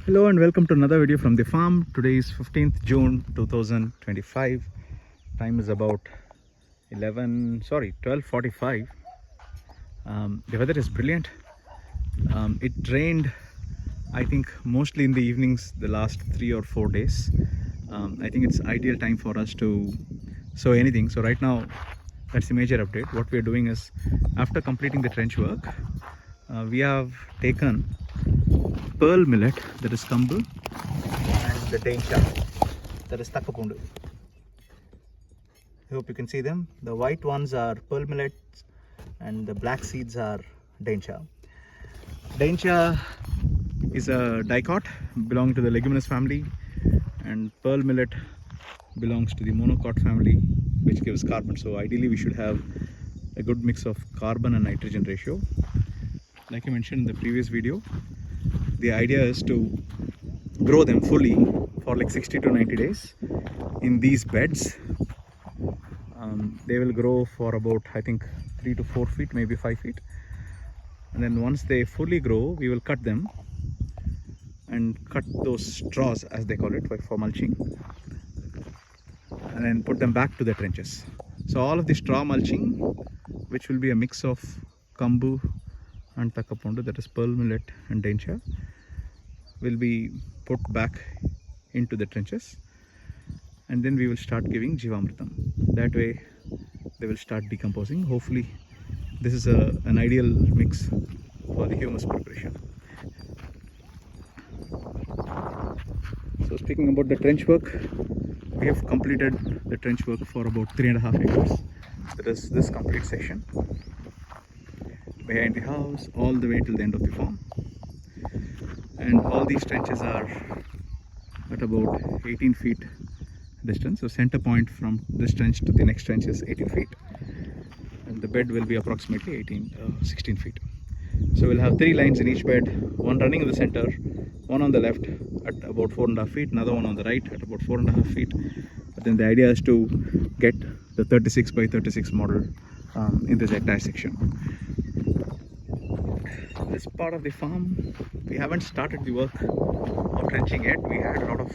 Hello and welcome to another video from the farm. Today is 15th June 2025. Time is about 12:45. The weather is brilliant. It rained, I think, mostly in the evenings the last 3 or 4 days. I think it's ideal time for us to sow anything. So right now, that's the major update. What we are doing is, after completing the trench work, we have taken pearl millet, that is Kambu, and the Daincha, that is Thakka Poondu. I hope you can see them. The white ones are pearl millet and the black seeds are Daincha. Daincha is a dicot belonging to the leguminous family, and pearl millet belongs to the monocot family, which gives carbon. So ideally we should have a good mix of carbon and nitrogen ratio. Like I mentioned in the previous video, the idea is to grow them fully for like 60 to 90 days in these beds. They will grow for about, I think, 3 to 4 feet, maybe 5 feet. And then once they fully grow, we will cut them and cut those straws, as they call it, for mulching, and then put them back to the trenches. So all of the straw mulching, which will be a mix of Kambu and Thakka Poondu, that is pearl millet and Daincha, will be put back into the trenches, and then we will start giving Jivamritam. That way they will start decomposing. Hopefully this is an ideal mix for the humus preparation. So speaking about the trench work, we have completed the trench work for about 3.5 acres. That is this complete section behind the house all the way till the end of the farm, and all these trenches are at about 18 feet distance. So center point from this trench to the next trench is 18 feet, and the bed will be approximately 16 feet. So we'll have 3 lines in each bed, one running in the center, one on the left at about 4.5 feet, another one on the right at about 4.5 feet. But then the idea is to get the 36 by 36 model in this entire section. This part of the farm, we haven't started the work of trenching yet. We had a lot of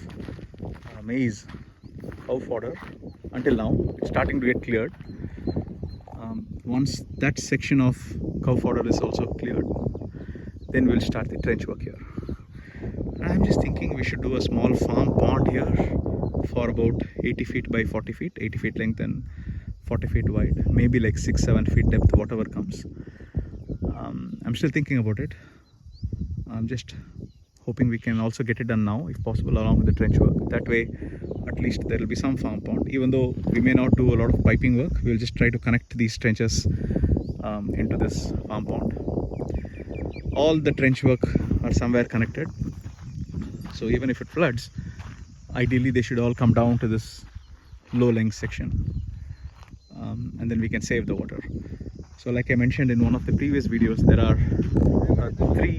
maize, cow fodder until now. It's starting to get cleared. Once that section of cow fodder is also cleared, then we'll start the trench work here. I'm just thinking we should do a small farm pond here for about 80 feet by 40 feet, 80 feet length and 40 feet wide, maybe like 6-7 feet depth, whatever comes. I'm still thinking about it. I'm just hoping we can also get it done now, if possible, along with the trench work. That way at least there will be some farm pond. Even though we may not do a lot of piping work, we'll just try to connect these trenches into this farm pond. All the trench work are somewhere connected, so even if it floods, ideally they should all come down to this low length section, and then we can save the water. So like I mentioned in one of the previous videos, there are 3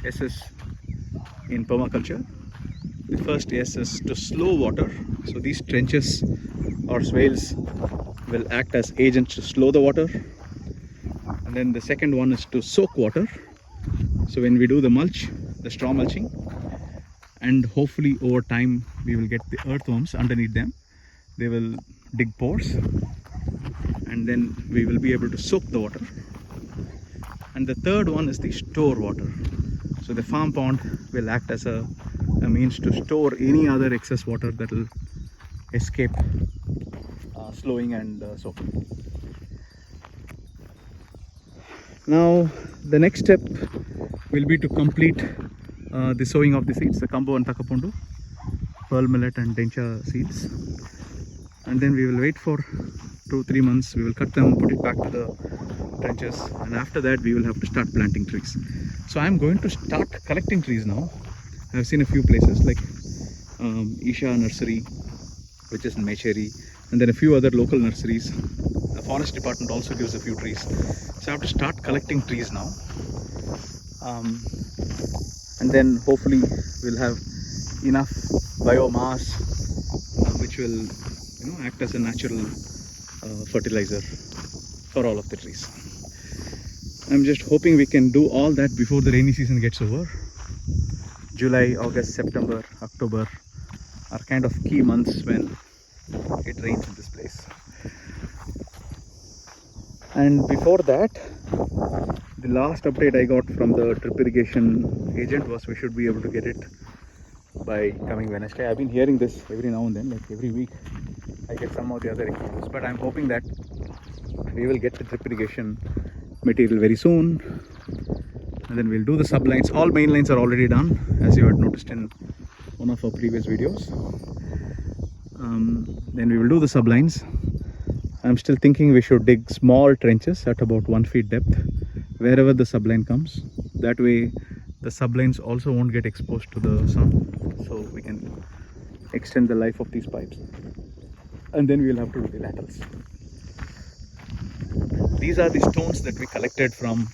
S's in permaculture. The first S is to slow water. So these trenches or swales will act as agents to slow the water. And then the second one is to soak water. So when we do the mulch, the straw mulching, and hopefully over time we will get the earthworms underneath them. They will dig pores, and then we will be able to soak the water. And the third one is the store water. So the farm pond will act as a means to store any other excess water that will escape slowing and soaking. Now the next step will be to complete the sowing of the seeds, the Kambu and Thakka Poondu, pearl millet and Daincha seeds, and then we will wait for 2-3 months. We will cut them, put it back to the trenches, and after that we will have to start planting trees. So I am going to start collecting trees now. I have seen a few places like Isha Nursery, which is in Mecheri, and then a few other local nurseries. The forest department also gives a few trees. So I have to start collecting trees now, and then hopefully we'll have enough biomass which will act as a natural fertilizer for all of the trees. I'm just hoping we can do all that before the rainy season gets over. July, August, September, October are kind of key months when it rains in this place. And before that, the last update I got from the drip irrigation agent was we should be able to get it by coming Wednesday. I've been hearing this every now and then, like every week I get some of the other excuse, but I'm hoping that we will get the drip irrigation material very soon, and then we'll do the sublines. All main lines are already done, as you had noticed in one of our previous videos. Then we will do the sublines. I'm still thinking we should dig small trenches at about 1 feet depth wherever the subline comes. That way the sublines also won't get exposed to the sun, so we can extend the life of these pipes. And then we'll have to do the laterals. These are the stones that we collected from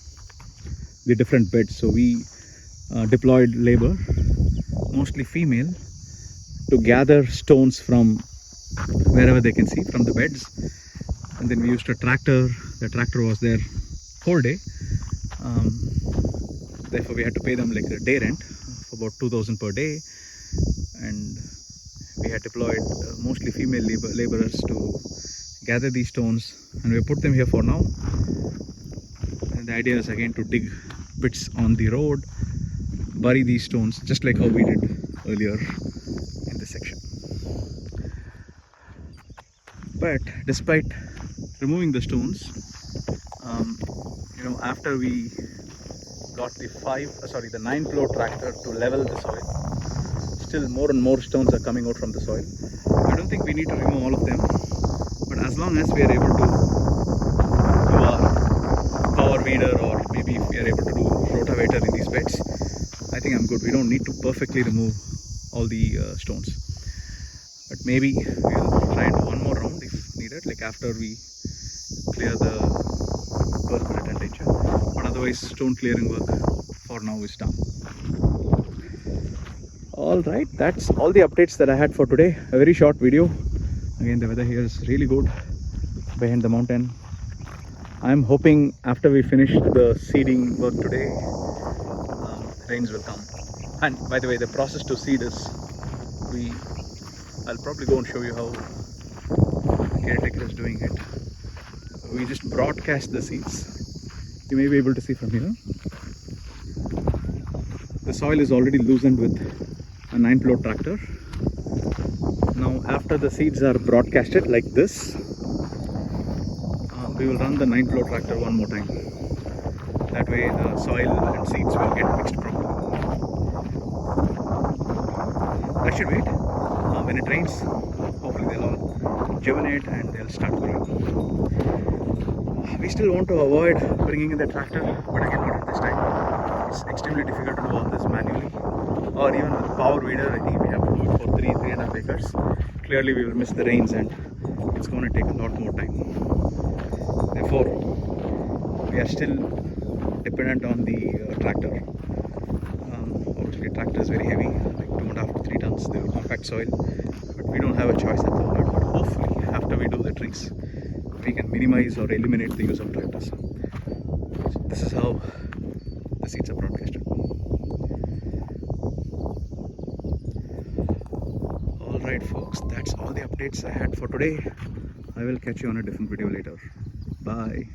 the different beds. So we deployed labor, mostly female, to gather stones from wherever they can see from the beds. And then we used a tractor. The tractor was there whole day. Therefore we had to pay them like a day rent of about 2,000 per day. And we had deployed mostly female laborers to gather these stones, and we put them here for now. And the idea is again to dig pits on the road, bury these stones just like how we did earlier in this section. But despite removing the stones, after we got the 9-floor tractor to level the soil, still more and more stones are coming out from the soil. I don't think we need to remove all of them, but as long as we are able to do our power weeder, or maybe if we are able to do rotavator in these beds, I think I'm good. We don't need to perfectly remove all the stones, but maybe we'll try and do one more round if needed, like after we clear the Millet and Daincha. But otherwise, stone clearing work for now is done. Alright, that's all the updates that I had for today. A very short video. Again, the weather here is really good behind the mountain. I'm hoping after we finish the seeding work today, rains will come. And by the way, the process to seed is, I'll probably go and show you how the caretaker is doing it. We just broadcast the seeds. You may be able to see from here. The soil is already loosened with a 9-floor tractor. Now after the seeds are broadcasted like this, we will run the 9-floor tractor one more time. That way the soil and seeds will get mixed properly. That should wait. When it rains, hopefully they'll all germinate and they'll start growing. We still want to avoid bringing in the tractor, but again not at this time. It's extremely difficult to do all this manually, or even with power weeder. I think we have to do it for 3.5 acres. Clearly we will miss the rains and it's going to take a lot more time. Therefore we are still dependent on the tractor. Obviously tractor is very heavy, like 2.5 to 3 tons. They will compact soil, but we don't have a choice at the moment. But hopefully after we do the trees, we can minimize or eliminate the use of tractors. So this is how the seeds are broadcasted. Alright folks, that's all the updates I had for today. I will catch you on a different video later. Bye.